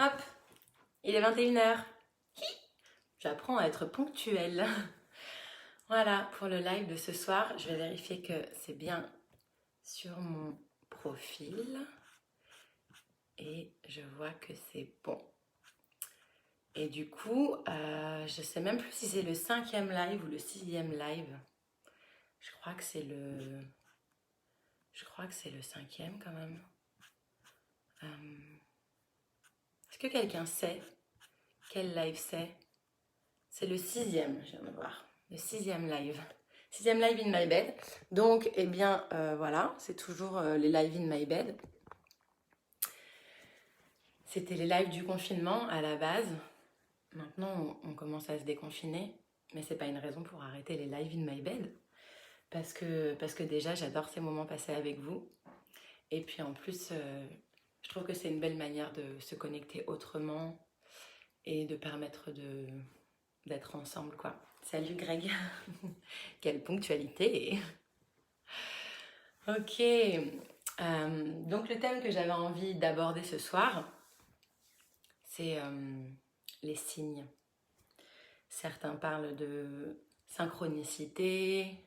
Hop, il est 21h. J'apprends à être ponctuelle. Voilà, pour le live de ce soir, je vais vérifier que c'est bien sur mon profil. Et je vois que c'est bon. Et du coup, je sais même plus si c'est le 5e live ou le 6e live. Je crois que c'est le 5e quand même. Est-ce que quelqu'un sait quel live c'est? C'est le 6e, je viens de voir. Le 6e live. 6e live in my bed. Donc, eh bien, voilà, c'est toujours les live in my bed. C'était les lives du confinement à la base. Maintenant, on commence à se déconfiner. Mais c'est pas une raison pour arrêter les live in my bed. Parce que déjà, j'adore ces moments passés avec vous. Et puis en plus, je trouve que c'est une belle manière de se connecter autrement et de permettre d'être ensemble, quoi. Salut Greg. Quelle ponctualité. Ok. Donc le thème que j'avais envie d'aborder ce soir, c'est les signes. Certains parlent de synchronicité,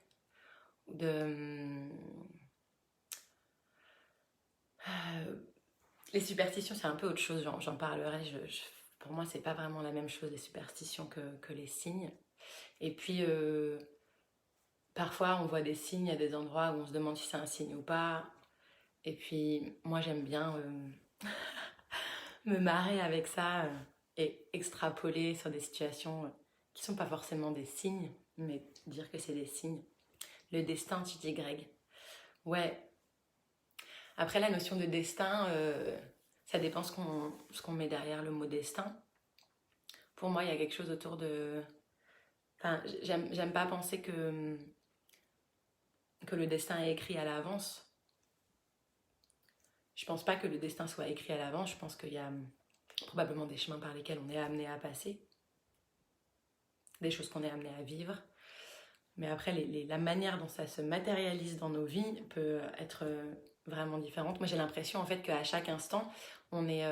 de... les superstitions, c'est un peu autre chose, j'en parlerai. Pour moi, c'est pas vraiment la même chose, les superstitions, que les signes. Et puis, parfois, on voit des signes à des endroits où on se demande si c'est un signe ou pas. Et puis, moi, j'aime bien me marrer avec ça et extrapoler sur des situations qui sont pas forcément des signes, mais dire que c'est des signes. Le destin, tu dis Greg. Ouais. Après, la notion de destin, ça dépend ce qu'on met derrière le mot destin. Pour moi, il y a quelque chose autour de... Enfin, j'aime pas penser que le destin est écrit à l'avance. Je pense pas que le destin soit écrit à l'avance. Je pense qu'il y a probablement des chemins par lesquels on est amené à passer, des choses qu'on est amené à vivre. Mais après, la manière dont ça se matérialise dans nos vies peut être vraiment différente. Moi, j'ai l'impression en fait qu'à chaque instant, on est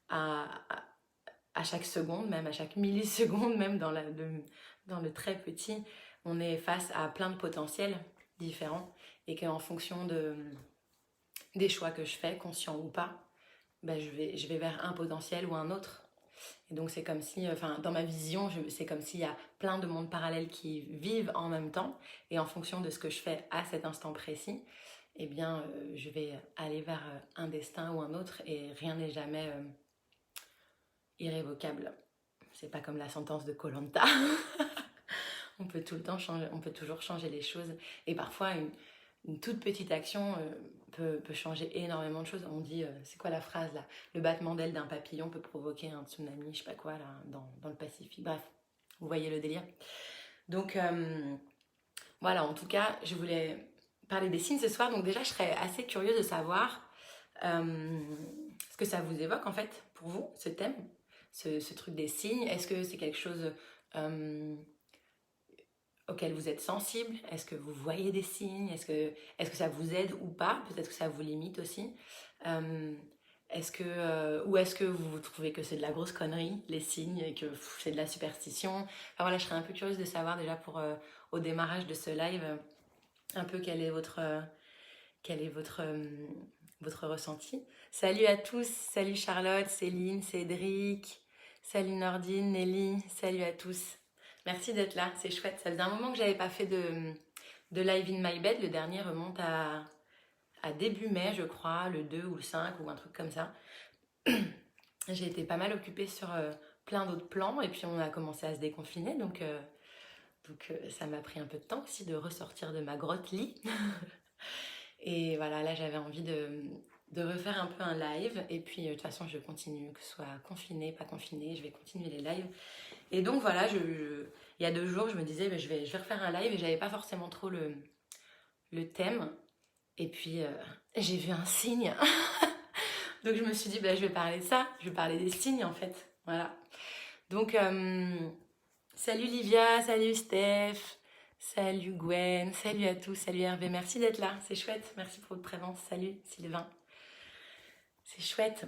à chaque seconde, même à chaque milliseconde, même dans le très petit, on est face à plein de potentiels différents et qu'en fonction des choix que je fais, conscients ou pas, ben je vais vers un potentiel ou un autre. Et donc c'est comme si, enfin dans ma vision, c'est comme s'il y a plein de mondes parallèles qui vivent en même temps et en fonction de ce que je fais à cet instant précis, eh bien je vais aller vers un destin ou un autre et rien n'est jamais irrévocable. C'est pas comme la sentence de koh On peut tout le temps changer, on peut toujours changer les choses. Et parfois, une toute petite action peut changer énormément de choses. On dit, c'est quoi la phrase là? Le battement d'aile d'un papillon peut provoquer un tsunami, je sais pas quoi, là, dans le Pacifique. Bref, vous voyez le délire. Donc, voilà, en tout cas, je voulais parler des signes ce soir. Donc déjà, je serais assez curieuse de savoir ce que ça vous évoque en fait, pour vous, ce thème, ce truc des signes. Est-ce que c'est quelque chose auquel vous êtes sensible? Est-ce que vous voyez des signes? Est-ce que ça vous aide ou pas? Peut-être que ça vous limite aussi. Ou est-ce que vous trouvez que c'est de la grosse connerie, les signes, et que c'est de la superstition? Enfin voilà, je serais un peu curieuse de savoir déjà au démarrage de ce live, un peu quel est votre ressenti. Salut à tous, salut Charlotte, Céline, Cédric, salut Nordine, Nelly, salut à tous. Merci d'être là, c'est chouette. Ça faisait un moment que j'avais pas fait de live in my bed. Le dernier remonte à début mai, je crois, le 2 ou le 5 ou un truc comme ça. J'ai été pas mal occupée sur plein d'autres plans et puis on a commencé à se déconfiner. Donc ça m'a pris un peu de temps aussi de ressortir de ma grotte lit. Et voilà, là j'avais envie de refaire un peu un live. Et puis de toute façon je continue, que ce soit confiné, pas confiné, je vais continuer les lives. Et donc voilà, il y a 2 jours, je me disais, je vais refaire un live et j'avais pas forcément trop le thème. Et puis, j'ai vu un signe. Donc, je me suis dit, je vais parler de ça. Je vais parler des signes, en fait. Voilà. Donc, salut Livia, salut Steph, salut Gwen, salut à tous, salut Hervé. Merci d'être là, c'est chouette. Merci pour votre présence. Salut Sylvain. C'est chouette.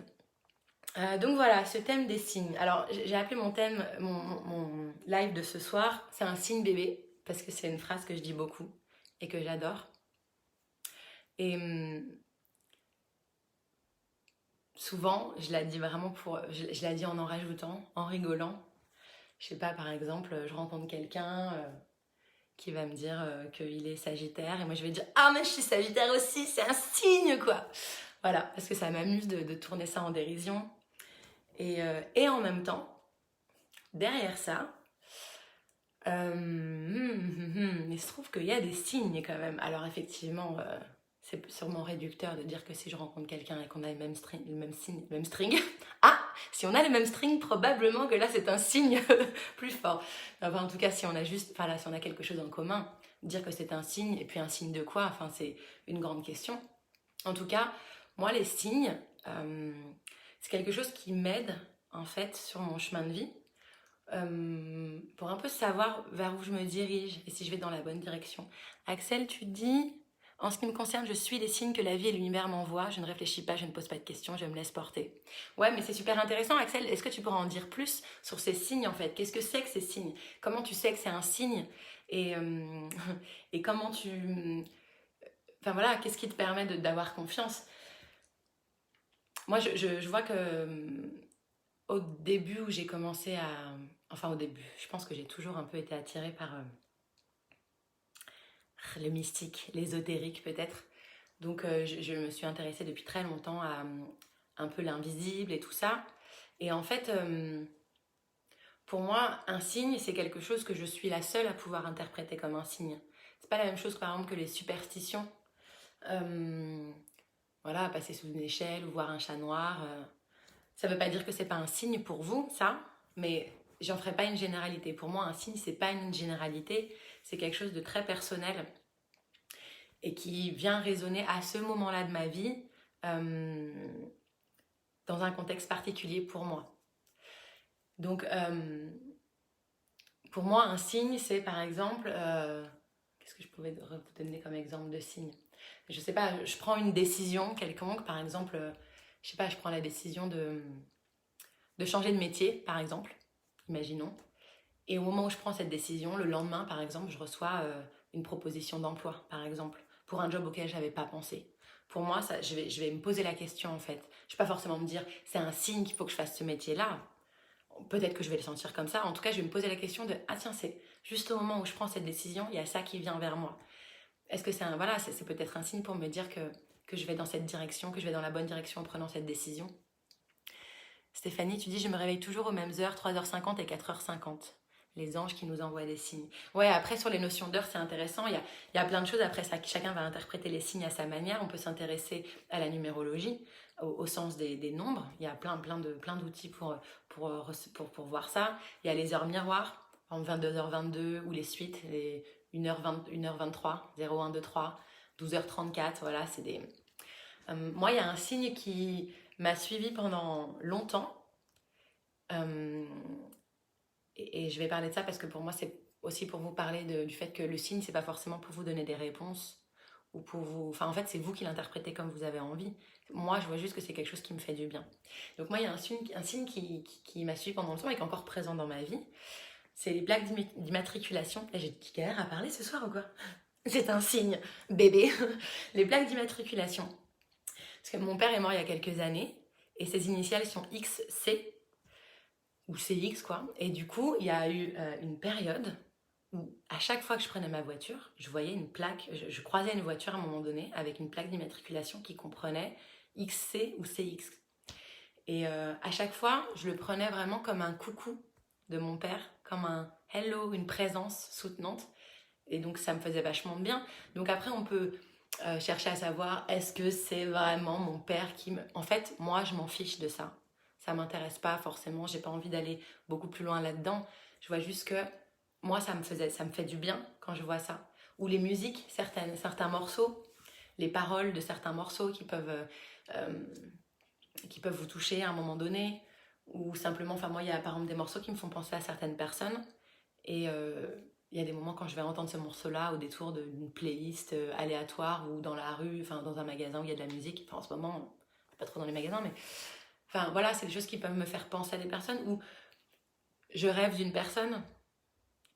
Donc voilà, ce thème des signes. Alors j'ai appelé mon thème, mon live de ce soir, c'est un signe bébé, parce que c'est une phrase que je dis beaucoup et que j'adore. Et souvent, je la dis vraiment je la dis en rajoutant, en rigolant. Je sais pas, par exemple, je rencontre quelqu'un qui va me dire qu'il est Sagittaire, et moi je vais dire ah mais je suis Sagittaire aussi, c'est un signe quoi. Voilà, parce que ça m'amuse de tourner ça en dérision. Et en même temps, derrière ça, il se trouve qu'il y a des signes quand même. Alors effectivement, c'est sûrement réducteur de dire que si je rencontre quelqu'un et qu'on a le même string, le même string, ah, si on a le même string, probablement que là c'est un signe plus fort. Enfin, en tout cas, si on a juste, enfin là, si on a quelque chose en commun, dire que c'est un signe, et puis un signe de quoi, enfin c'est une grande question. En tout cas, moi les signes, c'est quelque chose qui m'aide en fait sur mon chemin de vie. Pour un peu savoir vers où je me dirige et si je vais dans la bonne direction. Axel, tu dis, en ce qui me concerne, je suis les signes que la vie et l'univers m'envoient, je ne réfléchis pas, je ne pose pas de questions, je me laisse porter. Ouais, mais c'est super intéressant, Axel. Est-ce que tu pourras en dire plus sur ces signes en fait? Qu'est-ce que c'est que ces signes? Comment tu sais que c'est un signe? Et, et comment tu... Enfin voilà, qu'est-ce qui te permet d'avoir confiance? Moi, je vois que au début où j'ai commencé à... Enfin au début, je pense que j'ai toujours un peu été attirée par le mystique, l'ésotérique peut-être. Donc je me suis intéressée depuis très longtemps à un peu l'invisible et tout ça. Et en fait, pour moi, un signe, c'est quelque chose que je suis la seule à pouvoir interpréter comme un signe. C'est pas la même chose par exemple que les superstitions. Euh, voilà, passer sous une échelle ou voir un chat noir. Ça veut pas dire que c'est pas un signe pour vous, ça, mais j'en ferai pas une généralité. Pour moi, un signe, c'est pas une généralité, c'est quelque chose de très personnel et qui vient résonner à ce moment-là de ma vie euh, dans un contexte particulier pour moi. Donc, pour moi, un signe, c'est par exemple, qu'est-ce que je pouvais vous donner comme exemple de signe? Je sais pas, je prends une décision quelconque, par exemple, je sais pas, je prends la décision de changer de métier, par exemple, imaginons. Et au moment où je prends cette décision, le lendemain, par exemple, je reçois une proposition d'emploi, par exemple, pour un job auquel je n'avais pas pensé. Pour moi, ça, je vais me poser la question, en fait. Je ne vais pas forcément me dire, c'est un signe qu'il faut que je fasse ce métier-là. Peut-être que je vais le sentir comme ça. En tout cas, je vais me poser la question de, ah tiens, c'est juste au moment où je prends cette décision, il y a ça qui vient vers moi. Est-ce que c'est un, voilà, c'est peut-être un signe pour me dire que je vais dans cette direction, que je vais dans la bonne direction en prenant cette décision. Stéphanie, tu dis, je me réveille toujours aux mêmes heures, 3h50 et 4h50. Les anges qui nous envoient des signes. Ouais, après, sur les notions d'heure, c'est intéressant. Il y a plein de choses. Après, ça, chacun va interpréter les signes à sa manière. On peut s'intéresser à la numérologie, au sens des nombres. Il y a plein d'outils pour voir ça. Il y a les heures miroirs, en 22h22, ou les suites, les 1h20, 1h23, 0123, 12h34. Voilà, c'est des... moi, il y a un signe qui m'a suivi pendant longtemps. Et je vais parler de ça parce que pour moi, c'est aussi pour vous parler du fait que le signe, c'est pas forcément pour vous donner des réponses ou pour vous. Enfin, en fait, c'est vous qui l'interprétez comme vous avez envie. Moi, je vois juste que c'est quelque chose qui me fait du bien. Donc, moi, il y a un signe qui m'a suivi pendant longtemps et qui est encore présent dans ma vie. C'est les plaques d'immatriculation. Et j'ai galère à parler ce soir ou quoi? C'est un signe, bébé. Les plaques d'immatriculation. Parce que mon père est mort il y a quelques années et ses initiales sont XC ou CX quoi. Et du coup, il y a eu une période où à chaque fois que je prenais ma voiture, je voyais une plaque, je croisais une voiture à un moment donné avec une plaque d'immatriculation qui comprenait XC ou CX. Et à chaque fois, je le prenais vraiment comme un coucou de mon père, comme un hello, une présence soutenante. Et donc ça me faisait vachement de bien. Donc après, on peut chercher à savoir est-ce que c'est vraiment mon père qui me... En fait, moi, je m'en fiche de ça. Ça m'intéresse pas forcément. J'ai pas envie d'aller beaucoup plus loin là-dedans. Je vois juste que moi, ça me fait du bien quand je vois ça. Ou les musiques, certains morceaux, les paroles de certains morceaux qui peuvent vous toucher à un moment donné. Ou simplement, enfin moi, il y a par exemple des morceaux qui me font penser à certaines personnes. Et il y a des moments quand je vais entendre ce morceau-là au détour d'une playlist aléatoire ou dans la rue, enfin dans un magasin où il y a de la musique. Enfin en ce moment, pas trop dans les magasins, mais Enfin voilà, c'est des choses qui peuvent me faire penser à des personnes où je rêve d'une personne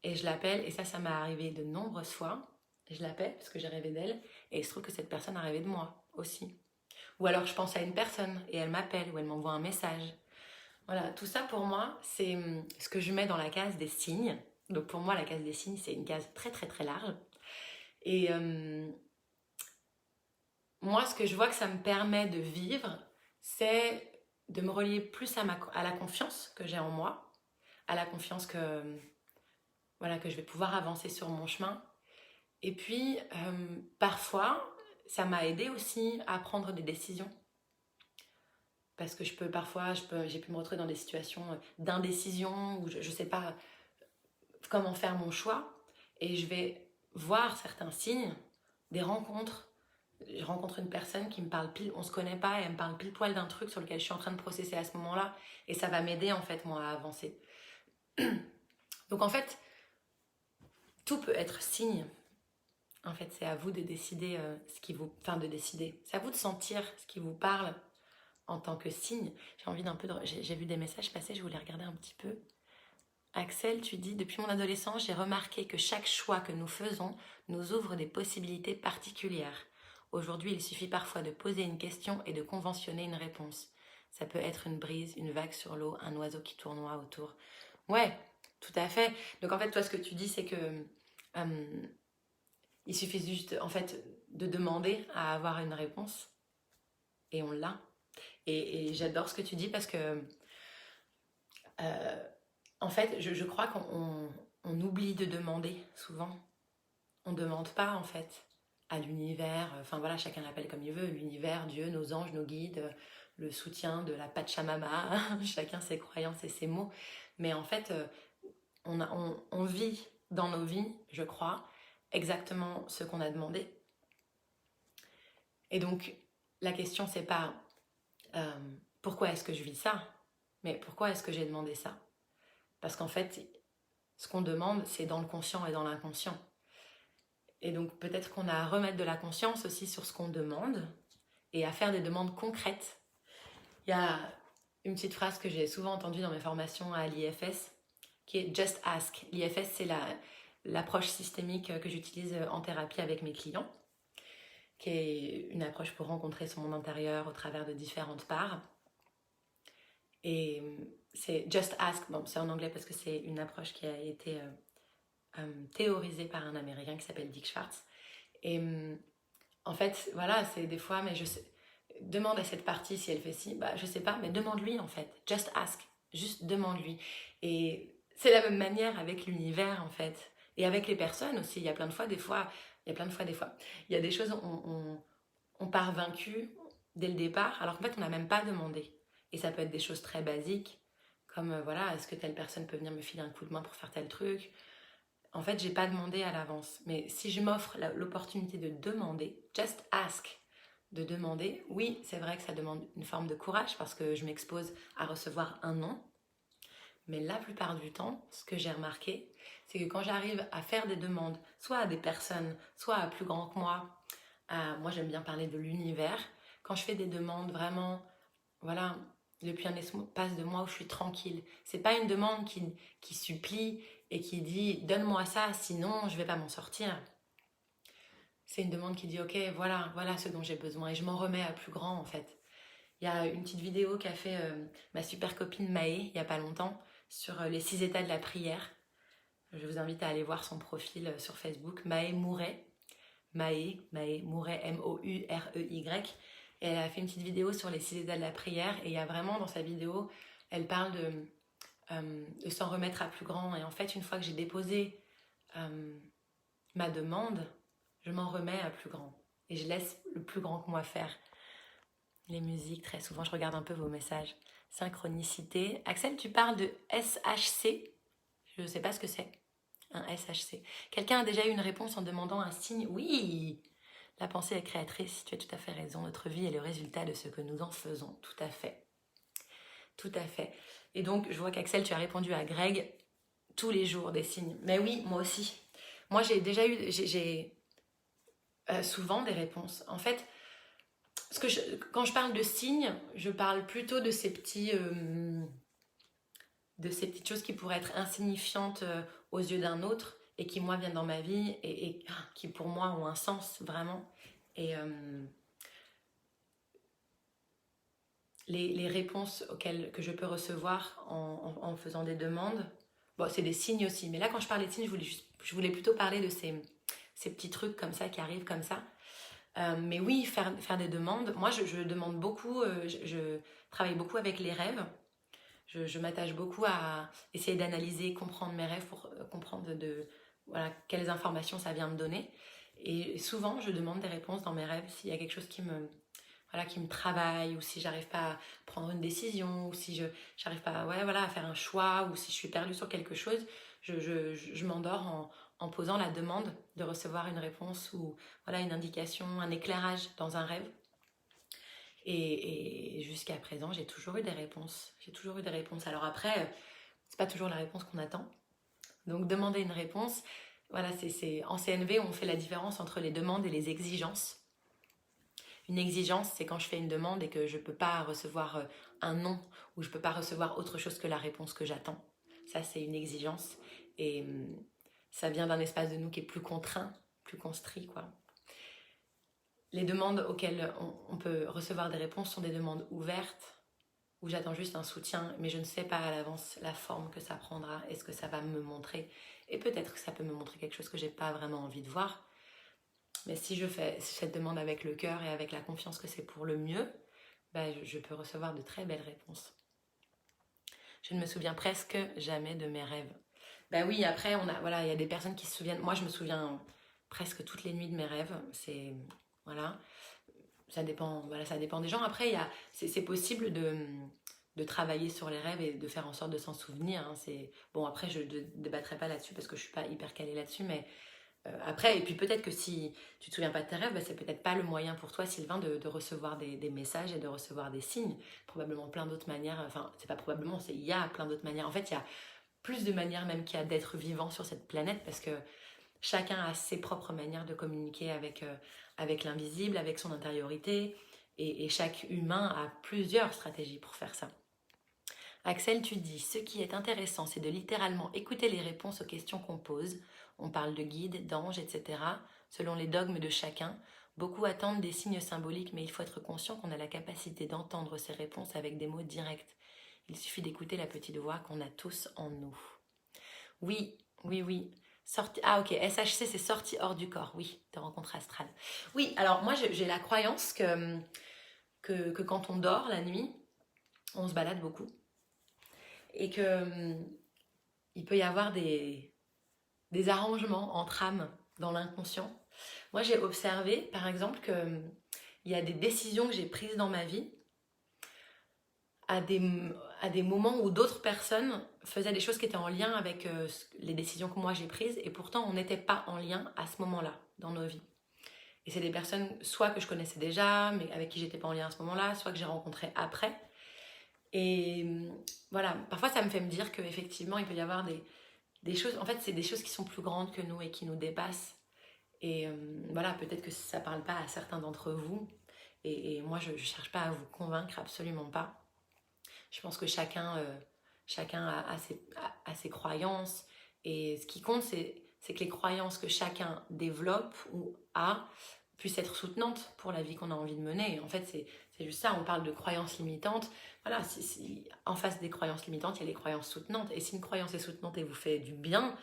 et je l'appelle, et ça m'est arrivé de nombreuses fois. Je l'appelle parce que j'ai rêvé d'elle, et il se trouve que cette personne a rêvé de moi aussi. Ou alors je pense à une personne et elle m'appelle ou elle m'envoie un message. Voilà, tout ça pour moi, c'est ce que je mets dans la case des signes. Donc pour moi, la case des signes, c'est une case très très très large. Et moi, ce que je vois que ça me permet de vivre, c'est de me relier plus à la confiance que j'ai en moi, à la confiance que, voilà, que je vais pouvoir avancer sur mon chemin. Et puis, parfois, ça m'a aidé aussi à prendre des décisions. Parce que j'ai pu me retrouver dans des situations d'indécision où je ne sais pas comment faire mon choix. Et je vais voir certains signes, des rencontres. Je rencontre une personne qui me parle pile, on se connaît pas, et elle me parle pile poil d'un truc sur lequel je suis en train de processer à ce moment-là. Et ça va m'aider en fait, moi, à avancer. Donc en fait, tout peut être signe. En fait, c'est à vous de décider ce qui vous... Enfin, de décider. C'est à vous de sentir ce qui vous parle en tant que signe. J'ai envie d'un peu de... J'ai vu des messages passer, je voulais regarder un petit peu. Axel, tu dis, depuis mon adolescence, j'ai remarqué que chaque choix que nous faisons nous ouvre des possibilités particulières. Aujourd'hui, il suffit parfois de poser une question et de conventionner une réponse. Ça peut être une brise, une vague sur l'eau, un oiseau qui tournoie autour. Ouais, tout à fait. Donc en fait, toi, ce que tu dis, c'est que il suffit juste, en fait, de demander à avoir une réponse et on l'a. Et j'adore ce que tu dis parce que en fait, je crois qu'on oublie de demander souvent. On ne demande pas en fait à l'univers, enfin voilà, chacun l'appelle comme il veut, l'univers, Dieu, nos anges, nos guides, le soutien de la Pachamama, chacun ses croyances et ses mots. Mais en fait, on vit dans nos vies, je crois, exactement ce qu'on a demandé. Et donc, la question, c'est pas pourquoi est-ce que je vis ça, mais pourquoi est-ce que j'ai demandé ça? Parce qu'en fait, ce qu'on demande, c'est dans le conscient et dans l'inconscient. Et donc peut-être qu'on a à remettre de la conscience aussi sur ce qu'on demande et à faire des demandes concrètes. Il y a une petite phrase que j'ai souvent entendue dans mes formations à l'IFS qui est Just Ask. L'IFS, c'est l'approche systémique que j'utilise en thérapie avec mes clients, qui est une approche pour rencontrer son monde intérieur au travers de différentes parts. Et c'est Just Ask, bon, c'est en anglais parce que c'est une approche qui a été théorisée par un Américain qui s'appelle Dick Schwartz. Et en fait, voilà, c'est des fois, mais je sais, demande à cette partie si elle fait ci, bah je sais pas, mais demande-lui en fait. Just ask, juste demande-lui. Et c'est la même manière avec l'univers en fait. Et avec les personnes aussi, il y a plein de fois, des fois. Il y a des choses, on part vaincu dès le départ, alors qu'en fait, on n'a même pas demandé. Et ça peut être des choses très basiques, comme voilà, est-ce que telle personne peut venir me filer un coup de main pour faire tel truc? En fait, j'ai pas demandé à l'avance. Mais si je m'offre l'opportunité de demander, just ask, de demander, oui, c'est vrai que ça demande une forme de courage parce que je m'expose à recevoir un non. Mais la plupart du temps, ce que j'ai remarqué, c'est que quand j'arrive à faire des demandes, soit à des personnes, soit à plus grand que moi j'aime bien parler de l'univers, quand je fais des demandes vraiment, voilà, depuis un espace de moi où je suis tranquille. C'est pas une demande qui supplie et qui dit donne-moi ça, sinon je vais pas m'en sortir. C'est une demande qui dit ok, voilà ce dont j'ai besoin et je m'en remets à plus grand en fait. Il y a une petite vidéo qu'a fait ma super copine Maë il y a pas longtemps sur les 6 états de la prière. Je vous invite à aller voir son profil sur Facebook, Maë Mouret. Maë Mouret, M-O-U-R-E-Y. Et elle a fait une petite vidéo sur les 6 états de la prière. Et il y a vraiment dans sa vidéo, elle parle de s'en remettre à plus grand. Et en fait, une fois que j'ai déposé ma demande, je m'en remets à plus grand. Et je laisse le plus grand que moi faire. Les musiques, très souvent, je regarde un peu vos messages. Synchronicité. Axel, tu parles de SHC. Je ne sais pas ce que c'est. Un SHC. Quelqu'un a déjà eu une réponse en demandant un signe? Oui! La pensée est créatrice, tu as tout à fait raison. Notre vie est le résultat de ce que nous en faisons. Tout à fait. Tout à fait. Et donc, je vois qu'Axel, tu as répondu à Greg tous les jours des signes. Mais oui, moi aussi. Moi, j'ai déjà eu... J'ai souvent des réponses. En fait, Quand je parle de signes, je parle plutôt de ces petites choses qui pourraient être insignifiantes aux yeux d'un autre et qui, moi, viennent dans ma vie et qui, pour moi, ont un sens vraiment. Et les réponses que je peux recevoir en faisant des demandes, bon, c'est des signes aussi. Mais là, quand je parlais de signes, je voulais plutôt parler de ces petits trucs comme ça qui arrivent comme ça. Mais oui, faire des demandes. Moi, je demande beaucoup, je travaille beaucoup avec les rêves. Je m'attache beaucoup à essayer d'analyser, comprendre mes rêves pour comprendre voilà, quelles informations ça vient me donner. Et souvent, je demande des réponses dans mes rêves s'il y a quelque chose voilà, qui me travaille, ou si j'arrive pas à prendre une décision, ou si je n'arrive pas ouais, voilà, à faire un choix, ou si je suis perdue sur quelque chose, je m'endors en posant la demande de recevoir une réponse ou voilà, une indication, un éclairage dans un rêve. Et jusqu'à présent, j'ai toujours eu des réponses. J'ai toujours eu des réponses. Alors après, c'est pas toujours la réponse qu'on attend. Donc demander une réponse, voilà, en CNV, on fait la différence entre les demandes et les exigences. Une exigence, c'est quand je fais une demande et que je peux pas recevoir un non, ou je peux pas recevoir autre chose que la réponse que j'attends. Ça, c'est une exigence. Et ça vient d'un espace de nous qui est plus contraint, plus construit, quoi. Les demandes auxquelles on peut recevoir des réponses sont des demandes ouvertes, où j'attends juste un soutien, mais je ne sais pas à l'avance la forme que ça prendra et ce que ça va me montrer. Et peut-être que ça peut me montrer quelque chose que j'ai pas vraiment envie de voir. Mais si je fais cette demande avec le cœur et avec la confiance que c'est pour le mieux, ben je peux recevoir de très belles réponses. Je ne me souviens presque jamais de mes rêves. Ben oui, après, voilà, il y a des personnes qui se souviennent. Moi, je me souviens presque toutes les nuits de mes rêves. Voilà. Voilà, ça dépend des gens. Après, c'est possible de travailler sur les rêves et de faire en sorte de s'en souvenir. Hein. Bon, après, je ne débattrai pas là-dessus parce que je ne suis pas hyper calée là-dessus, mais après, et puis peut-être que si tu ne te souviens pas de tes rêves, bah, c'est peut-être pas le moyen pour toi, Sylvain, de recevoir des messages et de recevoir des signes. Probablement plein d'autres manières, enfin, c'est pas probablement, il y a plein d'autres manières. En fait, il y a plus de manières même qu'il y a d'être vivant sur cette planète parce que chacun a ses propres manières de communiquer avec l'invisible, avec son intériorité, et chaque humain a plusieurs stratégies pour faire ça. Axel, tu dis, ce qui est intéressant, c'est de littéralement écouter les réponses aux questions qu'on pose. On parle de guides, d'anges, etc. Selon les dogmes de chacun. Beaucoup attendent des signes symboliques, mais il faut être conscient qu'on a la capacité d'entendre ces réponses avec des mots directs. Il suffit d'écouter la petite voix qu'on a tous en nous. Oui, oui, oui. Ah ok, SHC c'est sortie hors du corps, oui, de rencontre astrale. Oui, alors moi j'ai la croyance que quand on dort la nuit, on se balade beaucoup. Et que il peut y avoir des arrangements entre âmes dans l'inconscient. Moi j'ai observé par exemple que il y a des décisions que j'ai prises dans ma vie à des moments où d'autres personnes faisaient des choses qui étaient en lien avec les décisions que moi j'ai prises et pourtant on n'était pas en lien à ce moment-là dans nos vies. Et c'est des personnes soit que je connaissais déjà mais avec qui j'étais pas en lien à ce moment-là, soit que j'ai rencontrées après. Et voilà, parfois ça me fait me dire qu'effectivement il peut y avoir des choses, en fait c'est des choses qui sont plus grandes que nous et qui nous dépassent. Et voilà, peut-être que ça parle pas à certains d'entre vous. Et moi je cherche pas à vous convaincre, absolument pas. Je pense que chacun a ses croyances. Et ce qui compte, c'est que les croyances que chacun développe ou a puissent être soutenantes pour la vie qu'on a envie de mener. En fait, c'est juste ça, on parle de croyances limitantes. Voilà, en face des croyances limitantes, il y a les croyances soutenantes. Et si une croyance est soutenante et vous fait du bien,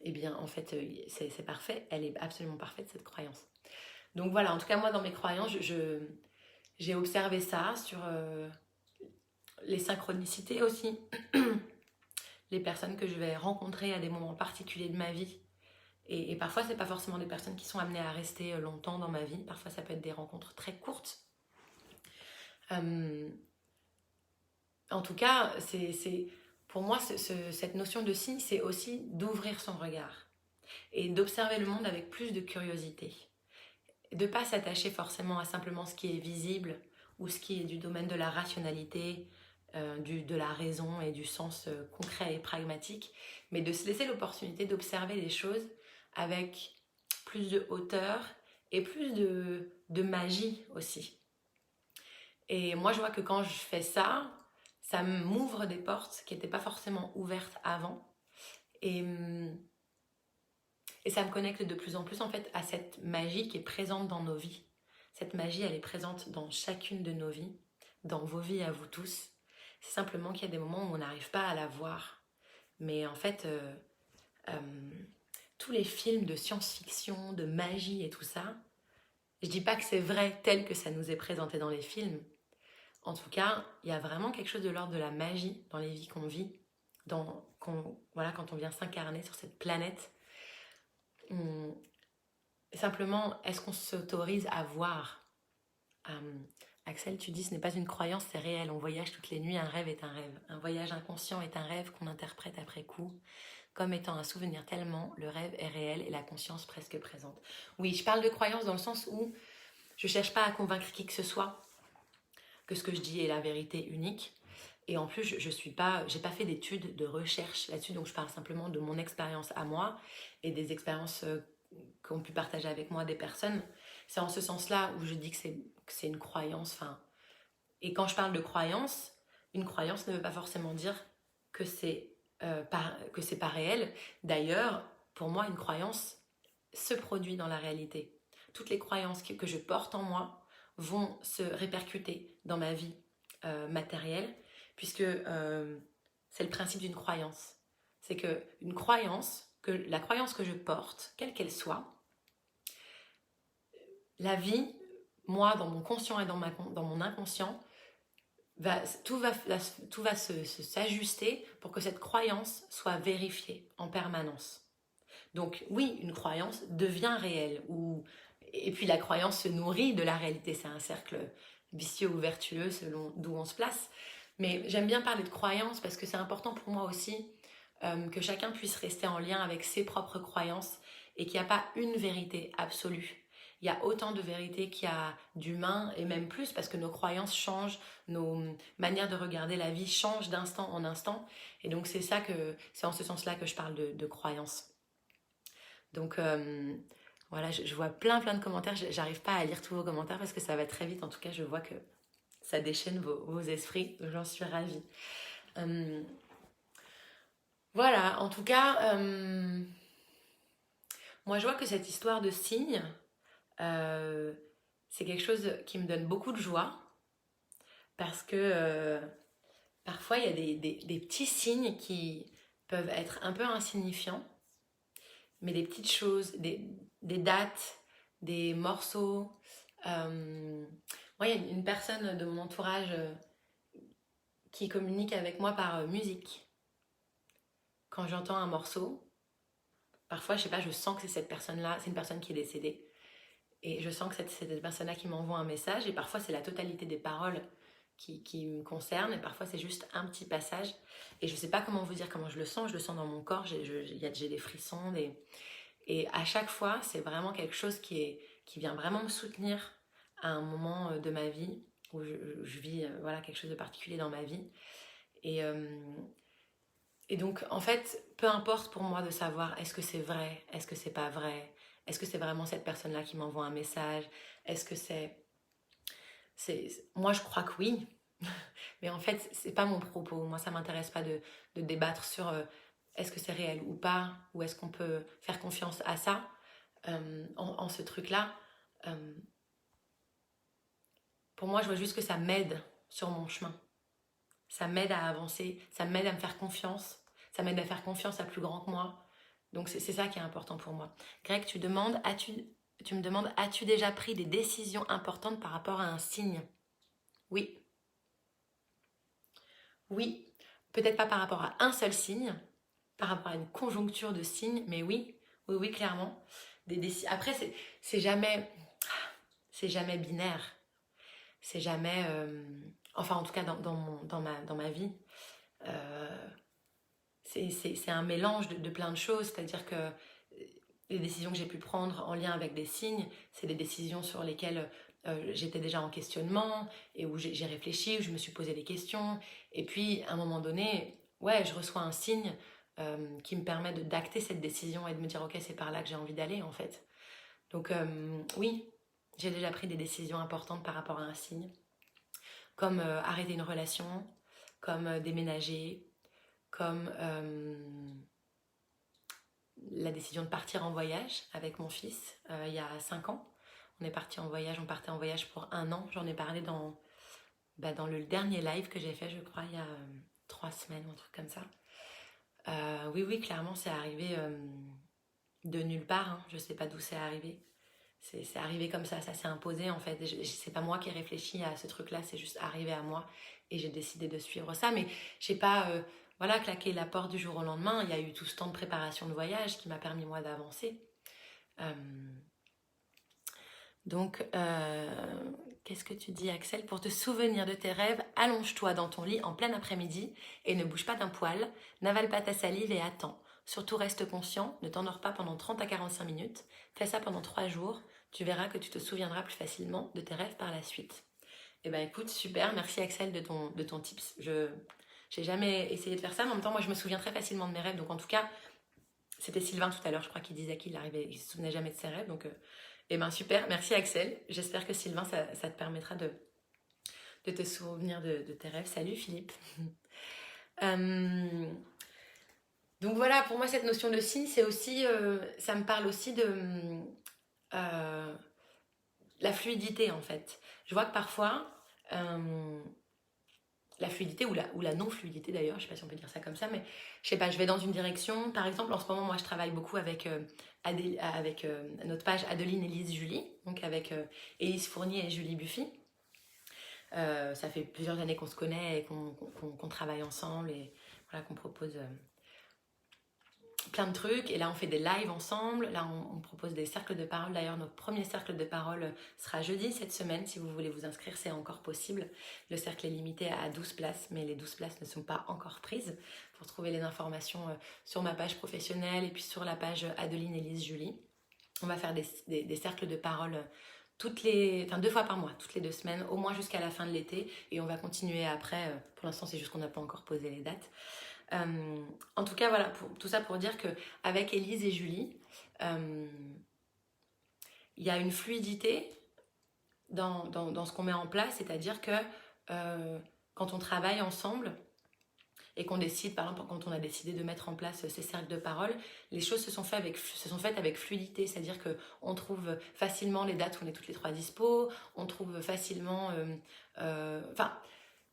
eh bien, en fait, c'est parfait. Elle est absolument parfaite, cette croyance. Donc voilà, en tout cas, moi, dans mes croyances, j'ai observé ça sur les synchronicités aussi. Les personnes que je vais rencontrer à des moments particuliers de ma vie. Et parfois, c'est pas forcément des personnes qui sont amenées à rester longtemps dans ma vie. Parfois, ça peut être des rencontres très courtes. En tout cas, pour moi, cette notion de signe, c'est aussi d'ouvrir son regard et d'observer le monde avec plus de curiosité. De ne pas s'attacher forcément à simplement ce qui est visible ou ce qui est du domaine de la rationalité, de la raison et du sens concret et pragmatique, mais de se laisser l'opportunité d'observer les choses avec plus de hauteur et plus de magie aussi. Et moi, je vois que quand je fais ça, ça m'ouvre des portes qui n'étaient pas forcément ouvertes avant. Et, et ça me connecte de plus en plus en fait à cette magie qui est présente dans nos vies. Cette magie, elle est présente dans chacune de nos vies, dans vos vies à vous tous. C'est simplement qu'il y a des moments où on n'arrive pas à la voir. Mais en fait, tous les films de science-fiction, de magie et tout ça, je dis pas que c'est vrai tel que ça nous est présenté dans les films. En tout cas, il y a vraiment quelque chose de l'ordre de la magie dans les vies qu'on vit, voilà, quand on vient s'incarner sur cette planète. Simplement, est-ce qu'on s'autorise à voir Axel, tu dis ce n'est pas une croyance, c'est réel. On voyage toutes les nuits, un rêve est un rêve. Un voyage inconscient est un rêve qu'on interprète après coup comme étant un souvenir tellement le rêve est réel et la conscience presque présente. Oui, je parle de croyance dans le sens où je ne cherche pas à convaincre qui que ce soit que ce que je dis est la vérité unique. Et en plus, j'ai pas fait d'études, de recherche là-dessus, donc je parle simplement de mon expérience à moi et des expériences qu'ont pu partager avec moi des personnes. C'est en ce sens-là où je dis que c'est une croyance. Et quand je parle de croyance, une croyance ne veut pas forcément dire que c'est pas réel. D'ailleurs, pour moi, une croyance se produit dans la réalité. Toutes les croyances que je porte en moi vont se répercuter dans ma vie matérielle, puisque c'est le principe d'une croyance. C'est que la croyance que je porte, quelle qu'elle soit, la vie, moi, dans mon conscient et dans mon inconscient, tout va s'ajuster pour que cette croyance soit vérifiée en permanence. Donc oui, une croyance devient réelle. Et puis la croyance se nourrit de la réalité. C'est un cercle vicieux ou vertueux selon d'où on se place. Mais j'aime bien parler de croyance parce que c'est important pour moi aussi que chacun puisse rester en lien avec ses propres croyances et qu'il n'y a pas une vérité absolue. Il y a autant de vérités qu'il y a d'humains et même plus parce que nos croyances changent, nos manières de regarder la vie changent d'instant en instant. Et donc c'est en ce sens-là que je parle de croyances. Donc voilà, je vois plein de commentaires. J'arrive pas à lire tous vos commentaires parce que ça va très vite. En tout cas, je vois que ça déchaîne vos esprits. J'en suis ravie. Voilà, en tout cas, moi je vois que cette histoire de signes, c'est quelque chose qui me donne beaucoup de joie parce que parfois il y a des petits signes qui peuvent être un peu insignifiants, mais des petites choses, des dates, des morceaux. Moi, il y a une personne de mon entourage qui communique avec moi par musique. Quand j'entends un morceau, parfois, je sais pas, je sens que c'est cette personne-là, c'est une personne qui est décédée. Et je sens que c'est cette personne-là qui m'envoie un message. Et parfois, c'est la totalité des paroles qui me concernent. Et parfois, c'est juste un petit passage. Et je sais pas comment vous dire comment je le sens dans mon corps. J'ai des frissons. Et à chaque fois, c'est vraiment quelque chose qui vient vraiment me soutenir à un moment de ma vie où je vis voilà, quelque chose de particulier dans ma vie. Et donc, en fait, peu importe pour moi de savoir est-ce que c'est vrai, est-ce que c'est pas vrai, est-ce que c'est vraiment cette personne-là qui m'envoie un message, est-ce que moi, je crois que oui, mais en fait, c'est pas mon propos. Moi, ça m'intéresse pas de débattre sur est-ce que c'est réel ou pas, ou est-ce qu'on peut faire confiance à ça, en ce truc-là. Pour moi, je vois juste que ça m'aide sur mon chemin. Ça m'aide à avancer, ça m'aide à me faire confiance, ça m'aide à faire confiance à plus grand que moi. Donc c'est ça qui est important pour moi. Greg, tu me demandes, as-tu déjà pris des décisions importantes par rapport à un signe? Oui. Oui. Peut-être pas par rapport à un seul signe, par rapport à une conjoncture de signes, mais oui, clairement. Après, c'est jamais binaire. C'est jamais... enfin, en tout cas, dans ma vie, c'est un mélange de plein de choses. C'est-à-dire que les décisions que j'ai pu prendre en lien avec des signes, c'est des décisions sur lesquelles j'étais déjà en questionnement et où j'ai réfléchi, où je me suis posé des questions. Et puis, à un moment donné, ouais, je reçois un signe qui me permet d'acter cette décision et de me dire, ok, c'est par là que j'ai envie d'aller, en fait. Donc, oui, j'ai déjà pris des décisions importantes par rapport à un signe. comme arrêter une relation, comme déménager, comme la décision de partir en voyage avec mon fils il y a 5 ans. On partait en voyage pour 1 an. J'en ai parlé dans le dernier live que j'ai fait, je crois, il y a 3 semaines ou un truc comme ça. Oui, clairement, c'est arrivé de nulle part. Hein. Je sais pas d'où c'est arrivé. C'est arrivé comme ça s'est imposé en fait. C'est pas moi qui ai réfléchi à ce truc-là, c'est juste arrivé à moi et j'ai décidé de suivre ça. Mais j'ai pas claqué la porte du jour au lendemain. Il y a eu tout ce temps de préparation de voyage qui m'a permis moi d'avancer. Euh, donc, qu'est-ce que tu dis, Axel? Pour te souvenir de tes rêves, allonge-toi dans ton lit en plein après-midi et ne bouge pas d'un poil, n'avale pas ta salive et attends. Surtout reste conscient, ne t'endors pas pendant 30 à 45 minutes, fais ça pendant 3 jours, tu verras que tu te souviendras plus facilement de tes rêves par la suite. Eh ben écoute, super, merci Axel de ton tips. J'ai jamais essayé de faire ça, mais en même temps, moi je me souviens très facilement de mes rêves, donc en tout cas, c'était Sylvain tout à l'heure, je crois qu'il disait il se souvenait jamais de ses rêves, donc eh ben super, merci Axel. J'espère que Sylvain, ça te permettra de te souvenir de tes rêves. Salut Philippe. Donc voilà, pour moi, cette notion de signe, c'est aussi, ça me parle aussi de la fluidité en fait. Je vois que parfois, la fluidité ou la non-fluidité d'ailleurs, je sais pas si on peut dire ça comme ça, mais je sais pas, je vais dans une direction. Par exemple, en ce moment, moi, je travaille beaucoup avec, notre page Adeline, Élise, Julie, donc avec Élise Fournier et Julie Buffy. Ça fait plusieurs années qu'on se connaît et qu'on travaille ensemble et voilà, qu'on propose plein de trucs. Et là, on fait des lives ensemble. Là, on propose des cercles de parole. D'ailleurs, notre premier cercle de parole sera jeudi cette semaine. Si vous voulez vous inscrire, c'est encore possible. Le cercle est limité à 12 places, mais les 12 places ne sont pas encore prises. Pour trouver les informations sur ma page professionnelle et puis sur la page Adeline, Élise, Julie. On va faire des cercles de parole 2 fois par mois, toutes les 2 semaines, au moins jusqu'à la fin de l'été. Et on va continuer après. Pour l'instant, c'est juste qu'on n'a pas encore posé les dates. En tout cas, voilà, tout ça pour dire qu'avec Élise et Julie, il y a une fluidité dans ce qu'on met en place, c'est-à-dire que quand on travaille ensemble et qu'on décide, par exemple, quand on a décidé de mettre en place ces cercles de parole, les choses se sont faites avec fluidité, c'est-à-dire qu'on trouve facilement les dates où on est toutes les 3 dispo, on trouve facilement...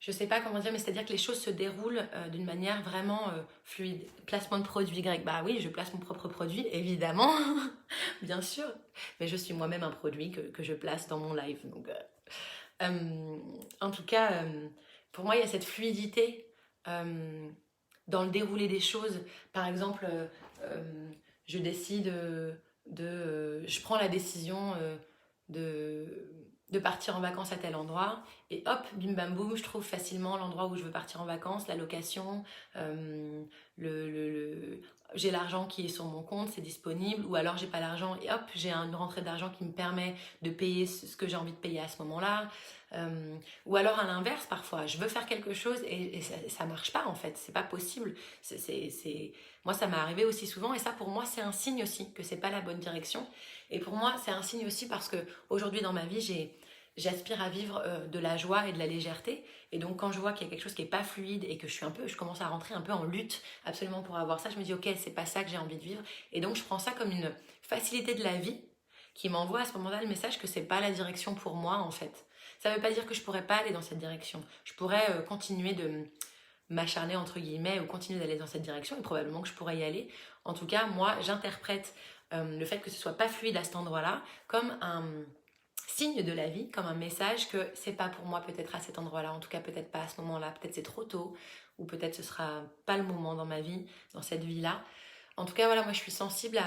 je sais pas comment dire, mais c'est-à-dire que les choses se déroulent d'une manière vraiment fluide. Placement de produit grec, bah oui, je place mon propre produit, évidemment, bien sûr, mais je suis moi-même un produit que je place dans mon live. Donc, en tout cas, pour moi, il y a cette fluidité dans le déroulé des choses. Par exemple, je décide je prends la décision de partir en vacances à tel endroit et hop, bim bam boum, je trouve facilement l'endroit où je veux partir en vacances, la location, j'ai l'argent qui est sur mon compte, c'est disponible, ou alors j'ai pas l'argent et hop, j'ai une rentrée d'argent qui me permet de payer ce que j'ai envie de payer à ce moment-là. Ou alors à l'inverse, parfois, je veux faire quelque chose et ça marche pas en fait, c'est pas possible. Moi, ça m'est arrivé aussi souvent et ça, pour moi, c'est un signe aussi que c'est pas la bonne direction. Et pour moi, c'est un signe aussi parce que aujourd'hui dans ma vie, j'aspire à vivre de la joie et de la légèreté. Et donc, quand je vois qu'il y a quelque chose qui est pas fluide et que je commence à rentrer un peu en lutte absolument pour avoir ça, je me dis, ok, c'est pas ça que j'ai envie de vivre. Et donc, je prends ça comme une facilité de la vie qui m'envoie à ce moment-là le message que c'est pas la direction pour moi, en fait. Ça veut pas dire que je pourrais pas aller dans cette direction. Je pourrais continuer de m'acharner, entre guillemets, ou continuer d'aller dans cette direction, et probablement que je pourrais y aller. En tout cas, moi, j'interprète le fait que ce soit pas fluide à cet endroit-là comme un signe de la vie, comme un message que c'est pas pour moi peut-être à cet endroit-là, en tout cas peut-être pas à ce moment-là, peut-être c'est trop tôt, ou peut-être ce sera pas le moment dans ma vie, dans cette vie-là. En tout cas, voilà, moi je suis sensible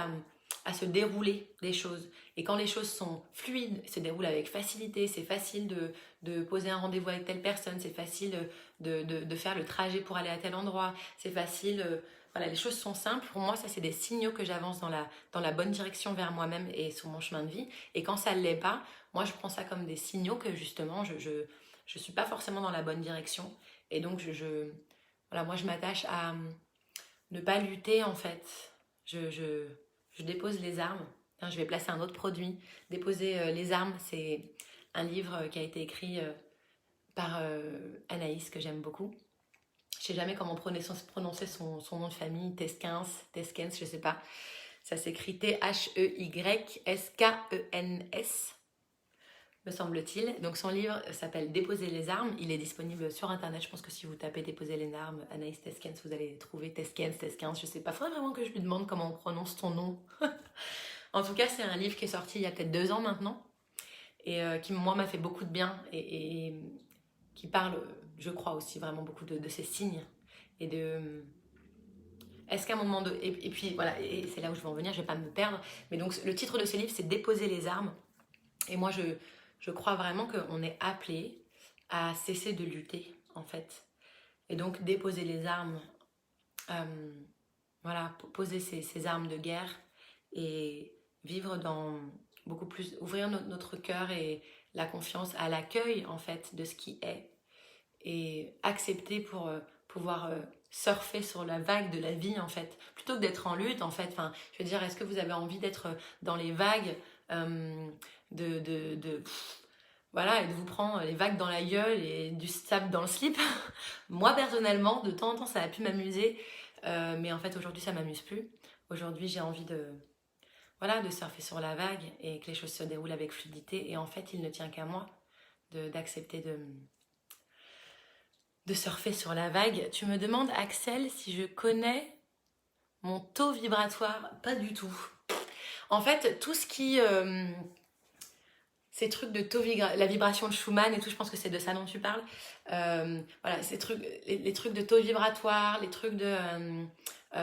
à se dérouler des choses. Et quand les choses sont fluides, se déroulent avec facilité, c'est facile de poser un rendez-vous avec telle personne, c'est facile de faire le trajet pour aller à tel endroit, c'est facile... voilà, les choses sont simples. Pour moi, ça, c'est des signaux que j'avance dans la bonne direction vers moi-même et sur mon chemin de vie. Et quand ça ne l'est pas, moi, je prends ça comme des signaux que justement, je suis pas forcément dans la bonne direction. Et donc, voilà, moi, je m'attache à ne pas lutter, en fait. Je dépose les armes. Enfin, je vais placer un autre produit. Déposer les armes, c'est un livre qui a été écrit par Anaïs, que j'aime beaucoup. Je sais jamais comment prononcer son nom de famille, Teskens, je sais pas. Ça s'écrit T-H-E-Y-S-K-E-N-S, me semble-t-il. Donc son livre s'appelle Déposer les armes. Il est disponible sur internet. Je pense que si vous tapez Déposer les armes, Anaïs Teskens, vous allez trouver Teskens, je sais pas. Faudrait vraiment que je lui demande comment on prononce ton nom. En tout cas, c'est un livre qui est sorti il y a peut-être 2 ans maintenant et qui, moi, m'a fait beaucoup de bien et qui parle, je crois aussi vraiment beaucoup de ces signes et de... Est-ce qu'à un moment de... Et puis voilà, et c'est là où je veux en venir, je vais pas me perdre. Mais donc le titre de ce livre, c'est Déposer les armes. Et moi, je crois vraiment qu'on est appelé à cesser de lutter, en fait. Et donc déposer les armes, voilà, poser ces armes de guerre et vivre dans beaucoup plus, ouvrir notre cœur et la confiance à l'accueil, en fait, de ce qui est et accepter pour pouvoir surfer sur la vague de la vie, en fait, plutôt que d'être en lutte, en fait. Enfin, je veux dire, est-ce que vous avez envie d'être dans les vagues voilà, et de vous prendre les vagues dans la gueule et du sable dans le slip? Moi, personnellement, de temps en temps, ça a pu m'amuser, mais en fait, aujourd'hui, ça m'amuse plus. Aujourd'hui, j'ai envie voilà, de surfer sur la vague et que les choses se déroulent avec fluidité. Et en fait, il ne tient qu'à moi d'accepter de surfer sur la vague. Tu me demandes, Axel, si je connais mon taux vibratoire? Pas du tout. En fait, tout ce qui... ces trucs de taux, la vibration de Schumann et tout, je pense que c'est de ça dont tu parles. Voilà, ces trucs, les trucs de taux vibratoire, les trucs de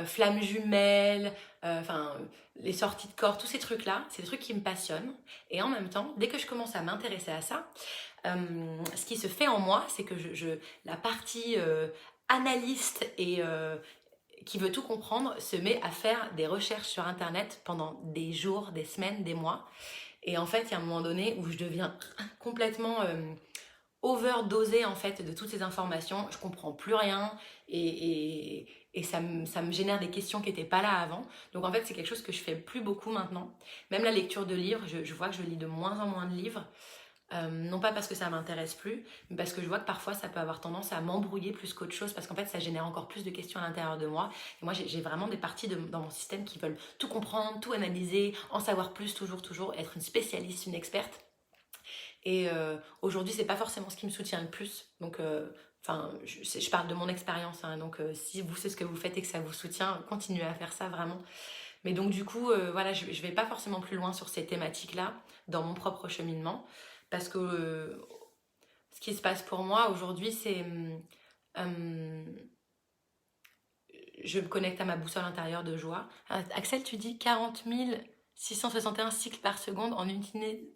flammes jumelles, enfin, les sorties de corps, tous ces trucs-là, c'est des trucs qui me passionnent. Et en même temps, dès que je commence à m'intéresser à ça, ce qui se fait en moi, c'est que la partie analyste et qui veut tout comprendre se met à faire des recherches sur Internet pendant des jours, des semaines, des mois. Et en fait, il y a un moment donné où je deviens complètement overdosée en fait de toutes ces informations. Je comprends plus rien et ça me génère des questions qui n'étaient pas là avant. Donc en fait, c'est quelque chose que je fais plus beaucoup maintenant. Même la lecture de livres, je vois que je lis de moins en moins de livres. Non pas parce que ça m'intéresse plus, mais parce que je vois que parfois ça peut avoir tendance à m'embrouiller plus qu'autre chose, parce qu'en fait ça génère encore plus de questions à l'intérieur de moi. Et moi j'ai vraiment des parties dans mon système qui veulent tout comprendre, tout analyser, en savoir plus, toujours, être une spécialiste, une experte. Et aujourd'hui c'est pas forcément ce qui me soutient le plus. Donc enfin, je parle de mon expérience, hein, donc si vous c'est ce que vous faites et que ça vous soutient, continuez à faire ça vraiment. Mais donc du coup, voilà, je vais pas forcément plus loin sur ces thématiques-là dans mon propre cheminement. Parce que ce qui se passe pour moi aujourd'hui, c'est je me connecte à ma boussole intérieure de joie. Axel, tu dis 40 661 cycles par seconde en unité...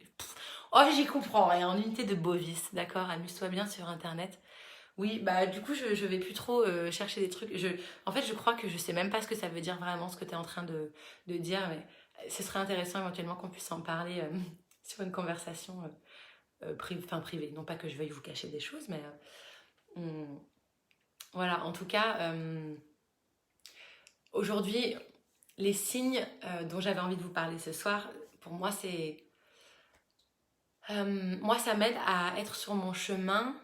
Oh, j'y comprends rien, en unité de Bovis, d'accord? Amuse-toi bien sur Internet. Oui, bah du coup, je vais plus trop chercher des trucs. En fait, je crois que je sais même pas ce que ça veut dire vraiment, ce que tu es en train de dire, mais ce serait intéressant éventuellement qu'on puisse en parler sur une conversation privée. Non pas que je veuille vous cacher des choses, mais voilà, en tout cas, aujourd'hui, les signes dont j'avais envie de vous parler ce soir, pour moi, c'est... moi, ça m'aide à être sur mon chemin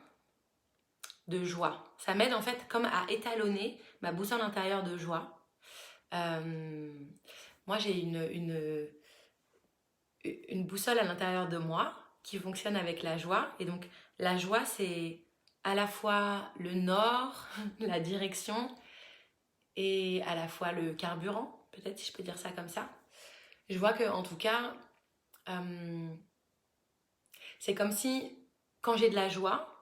de joie. Ça m'aide en fait comme à étalonner ma boussole intérieure de joie. Moi, j'ai une boussole à l'intérieur de moi qui fonctionne avec la joie. Et donc, la joie, c'est à la fois le nord, la direction, et à la fois le carburant, peut-être si je peux dire ça comme ça. Je vois que en tout cas, c'est comme si quand j'ai de la joie,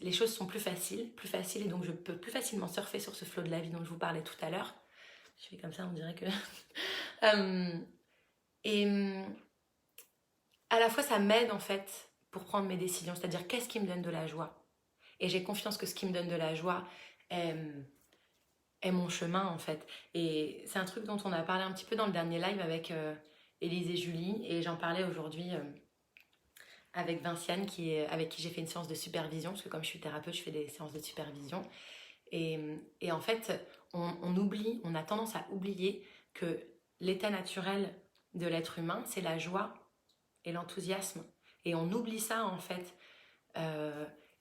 les choses sont plus faciles, et donc je peux plus facilement surfer sur ce flot de la vie dont je vous parlais tout à l'heure. Je fais comme ça, on dirait que... et à la fois, ça m'aide en fait pour prendre mes décisions, c'est-à-dire qu'est-ce qui me donne de la joie. Et j'ai confiance que ce qui me donne de la joie est mon chemin en fait. Et c'est un truc dont on a parlé un petit peu dans le dernier live avec Élise et Julie, et j'en parlais aujourd'hui avec Vinciane avec qui j'ai fait une séance de supervision, parce que comme je suis thérapeute, je fais des séances de supervision. Et en fait, on oublie, on a tendance à oublier que l'état naturel de l'être humain, c'est la joie et l'enthousiasme. Et on oublie ça en fait.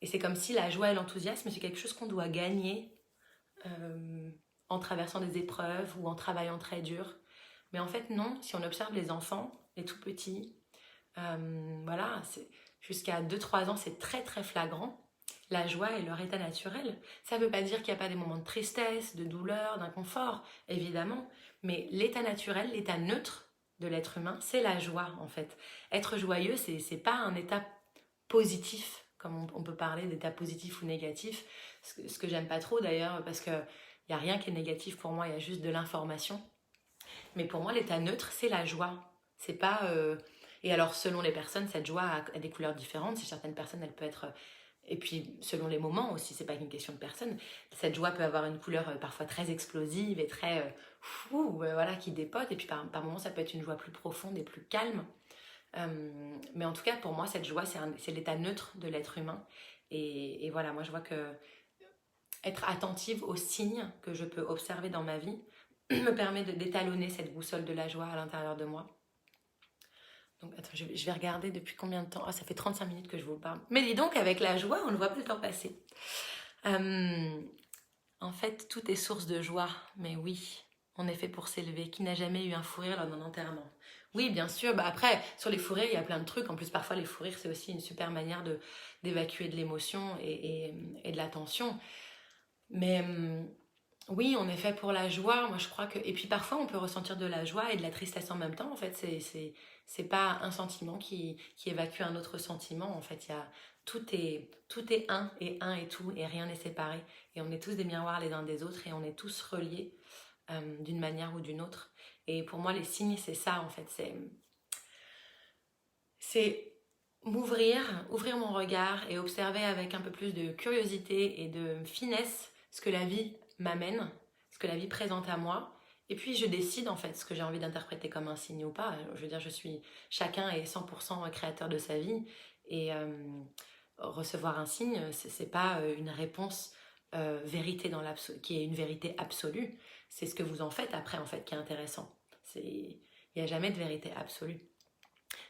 Et c'est comme si la joie et l'enthousiasme, c'est quelque chose qu'on doit gagner en traversant des épreuves ou en travaillant très dur. Mais en fait, non, si on observe les enfants, les tout petits, voilà, jusqu'à 2-3 ans, c'est très très flagrant. La joie est leur état naturel. Ça ne veut pas dire qu'il n'y a pas des moments de tristesse, de douleur, d'inconfort, évidemment. Mais l'état naturel, l'état neutre de l'être humain, c'est la joie en fait. Être joyeux, c'est pas un état positif, comme on peut parler d'état positif ou négatif. Ce que j'aime pas trop d'ailleurs, parce qu'il n'y a rien qui est négatif pour moi, il y a juste de l'information. Mais pour moi, l'état neutre, c'est la joie. C'est pas. Et alors, selon les personnes, cette joie a des couleurs différentes. Chez certaines personnes, elle peut être. Et puis, selon les moments aussi, c'est pas qu'une question de personne. Cette joie peut avoir une couleur parfois très explosive et très voilà, qui dépote. Et puis, par moments, ça peut être une joie plus profonde et plus calme. Mais en tout cas, pour moi, cette joie, c'est l'état neutre de l'être humain. Et voilà, moi, je vois que être attentive aux signes que je peux observer dans ma vie me permet d'étalonner cette boussole de la joie à l'intérieur de moi. Donc, attends, je vais regarder depuis combien de temps. Ah, ça fait 35 minutes que je vous parle. Mais dis donc, avec la joie, on ne voit plus le temps passer. En fait, tout est source de joie. Mais oui, on est fait pour s'élever. Qui n'a jamais eu un fou rire lors d'un enterrement? Oui, bien sûr. Bah après, sur les fous rires, il y a plein de trucs. En plus, parfois, les fous rires, c'est aussi une super manière d'évacuer de l'émotion et de la tension. Mais oui, on est fait pour la joie. Moi, je crois que. Et puis parfois, on peut ressentir de la joie et de la tristesse en même temps. En fait, c'est pas un sentiment qui évacue un autre sentiment. En fait, tout est un et tout, et rien n'est séparé. Et on est tous des miroirs les uns des autres, et on est tous reliés d'une manière ou d'une autre. Et pour moi, les signes, c'est ça, en fait. C'est ouvrir mon regard et observer avec un peu plus de curiosité et de finesse ce que la vie m'amène, ce que la vie présente à moi. Et puis je décide en fait ce que j'ai envie d'interpréter comme un signe ou pas. Je veux dire, chacun est 100% créateur de sa vie. Et recevoir un signe, c'est pas une réponse vérité qui est une vérité absolue. C'est ce que vous en faites après en fait qui est intéressant. Il n'y a jamais de vérité absolue.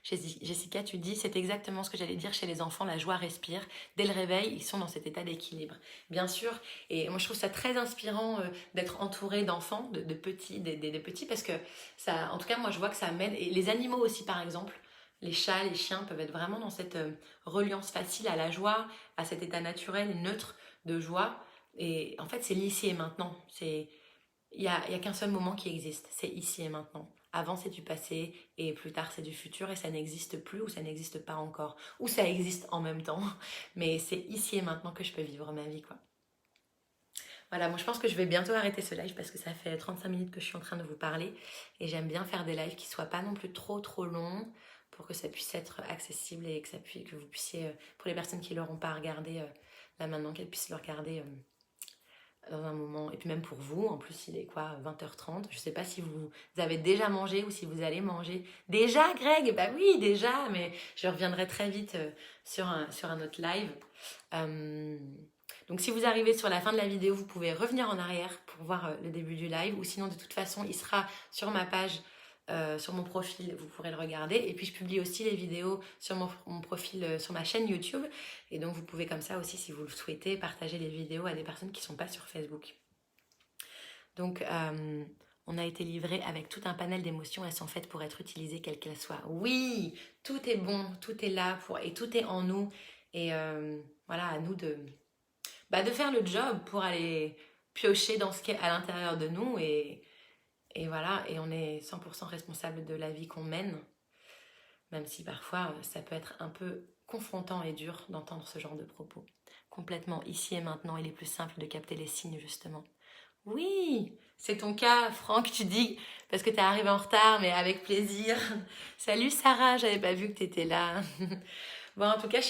Jessica, tu dis, c'est exactement ce que j'allais dire chez les enfants, la joie respire. Dès le réveil, ils sont dans cet état d'équilibre. Bien sûr, et moi je trouve ça très inspirant d'être entouré d'enfants, de petits, des petits, parce que ça, en tout cas, moi je vois que ça m'aide. Et les animaux aussi, par exemple, les chats, les chiens peuvent être vraiment dans cette reliance facile à la joie, à cet état naturel, neutre de joie. Et en fait, c'est l'ici et maintenant. Il y a qu'un seul moment qui existe, c'est ici et maintenant. Avant, c'est du passé et plus tard, c'est du futur et ça n'existe plus ou ça n'existe pas encore. Ou ça existe en même temps. Mais c'est ici et maintenant que je peux vivre ma vie, quoi. Voilà, moi je pense que je vais bientôt arrêter ce live parce que ça fait 35 minutes que je suis en train de vous parler et j'aime bien faire des lives qui soient pas non plus trop longs pour que ça puisse être accessible et que vous puissiez, pour les personnes qui ne l'auront pas regardé là maintenant, qu'elles puissent le regarder dans un moment, et puis même pour vous, en plus il est quoi, 20h30, je sais pas si vous avez déjà mangé ou si vous allez manger. Déjà Greg? Bah oui, déjà, mais je reviendrai très vite sur un autre live. Donc si vous arrivez sur la fin de la vidéo, vous pouvez revenir en arrière pour voir le début du live, ou sinon de toute façon il sera sur ma page, sur mon profil, vous pourrez le regarder. Et puis je publie aussi les vidéos sur mon profil, sur ma chaîne YouTube. Et donc vous pouvez comme ça aussi, si vous le souhaitez, partager les vidéos à des personnes qui ne sont pas sur Facebook. Donc on a été livré avec tout un panel d'émotions. Elles sont faites pour être utilisées quelles qu'elles soient. Oui, tout est bon, tout est là et tout est en nous. Et voilà, à nous de faire le job pour aller piocher dans ce qui est à l'intérieur de nous et voilà, et on est 100% responsable de la vie qu'on mène, même si parfois ça peut être un peu confrontant et dur d'entendre ce genre de propos. Complètement ici et maintenant, il est plus simple de capter les signes justement. Oui, c'est ton cas, Franck, tu dis, parce que t'es arrivé en retard, mais avec plaisir. Salut Sarah, j'avais pas vu que t'étais là. Bon, en tout cas,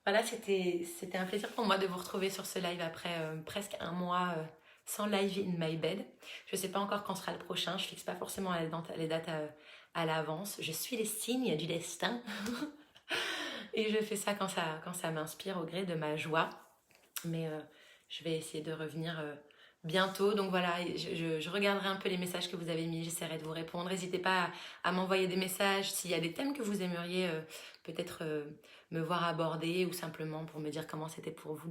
voilà, c'était un plaisir pour moi de vous retrouver sur ce live après presque un mois sans live in my bed. Je sais pas encore quand sera le prochain, je fixe pas forcément les dates à l'avance. Je suis les signes du destin. Et je fais ça quand ça m'inspire au gré de ma joie. Mais je vais essayer de revenir bientôt. Donc voilà, je regarderai un peu les messages que vous avez mis, j'essaierai de vous répondre. N'hésitez pas à m'envoyer des messages s'il y a des thèmes que vous aimeriez peut-être me voir aborder ou simplement pour me dire comment c'était pour vous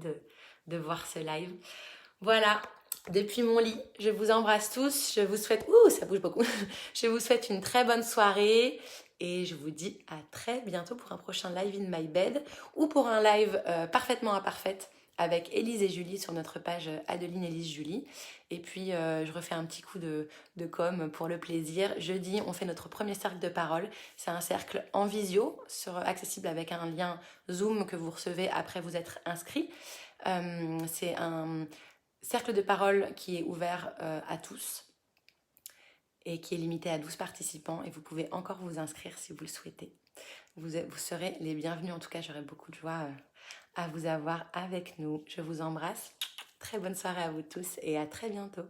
de voir ce live. Voilà, depuis mon lit, je vous embrasse tous. Je vous souhaite... Ouh, ça bouge beaucoup. Je vous souhaite une très bonne soirée. Et je vous dis à très bientôt pour un prochain live in my bed ou pour un live parfaitement imparfaite avec Élise et Julie sur notre page Adeline Élise Julie. Et puis je refais un petit coup de com pour le plaisir. Jeudi, on fait notre premier cercle de parole. C'est un cercle en visio, accessible avec un lien Zoom que vous recevez après vous être inscrit. C'est un cercle de parole qui est ouvert à tous et qui est limité à 12 participants et vous pouvez encore vous inscrire si vous le souhaitez. Vous serez les bienvenus, en tout cas j'aurai beaucoup de joie à vous avoir avec nous. Je vous embrasse, très bonne soirée à vous tous et à très bientôt.